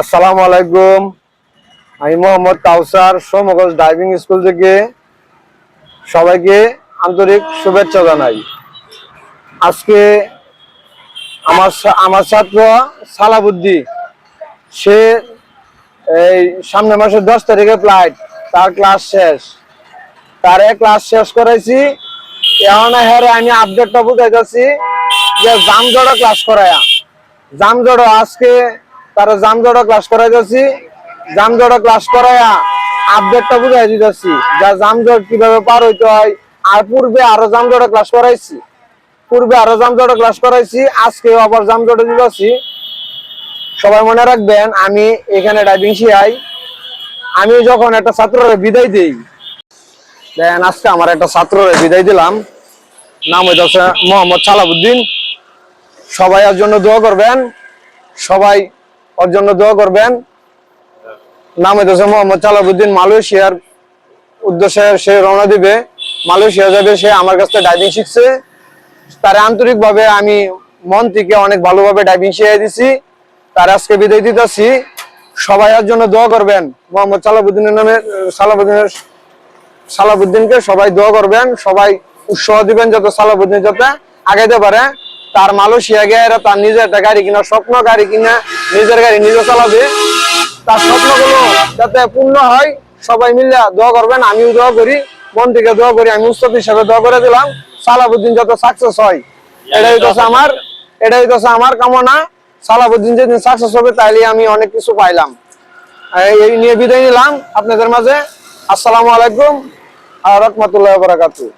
আসসালামু আলাইকুম। আমি মোহাম্মদ কাউসার সমগজ ড্রাইভিং স্কুল থেকে সবাইকে আন্তরিক শুভেচ্ছা জানাই। আজকে আমার ছাত্র সালাবুদ্দি, সে এই সামনে মাসের 10 তারিখে ফ্লাইট, তার ক্লাস শেষ। ক্লাস শেষ করাইছি, এখন হেরে আমি আপডেটটা বুঝাইতেছি যে জামজড়ো ক্লাস করায়া জামজড়ো আজকে তারা জামজড়ো ক্লাস করাইতেছি। জামজড়ো ক্লাস করায়া আপডেটটা বুঝাই দিতেছি যা জামজট কিভাবে পার হইতে হয়। আর পূর্বে আরো জামজড়ো ক্লাস করাইছি, আজকে আবার জামজড়ো দিতেছি। সবাই মনে রাখবেন, আমি এখানে ড্রাইভিং শিখাই। আমি যখন একটা ছাত্ররে বিদায় দিই, দেন আজকে আমার একটা ছাত্ররে বিদায় দিলাম, নাম হইতেছে মোহাম্মদ সালাবুদ্দিন। সবাই ওর জন্য দোয়া করবেন। নাম হইতেছে মোহাম্মদ সালাবুদ্দিন। মালয়েশিয়ার উদ্দেশ্যে সে রওনা দিবে, মালয়েশিয়া যাবে। সে আমার কাছ থেকে ড্রাইভিং শিখছে। তারে আন্তরিক ভাবে আমি মন থেকে অনেক ভালোভাবে ড্রাইভিং শিখিয়ে দিছি। তার আজকে বিদায় দিতেছি। সবাই ওর জন্য দোয়া করবেন। মোহাম্মদ সালাবুদ্দিনকে সবাই দোয়া করবেন, সবাই উৎসাহ দিবেন যাতে সালাবুদ্দিন যাতে আগাইতে পারে। তার মালয়েশিয়া গিয়ে তার নিজের একটা গাড়ি কিনা স্বপ্ন, গাড়ি কিনা নিজের গাড়ি নিজে চালাবে। তার স্বপ্নগুলো যাতে পূর্ণ হয়, সবাই মিলে দোয়া করবেন। আমিও দোয়া করি, মন থেকে দোয়া করি। আমি উস্তাদ হিসাবে দোয়া করে দিলাম সালাবুদ্দিন যাতে সাকসেস হয়। এটাই হইতেছে আমার কামনা। সালাবুদ্দিন যেদিন সাকসেস হবে তাইলে আমি অনেক কিছু পাইলাম। এই নিয়ে বিদায় নিলাম আপনাদের মাঝে। আসসালামু আলাইকুম ওয়া রাহমাতুল্লাহি ওয়া বারাকাতুহু।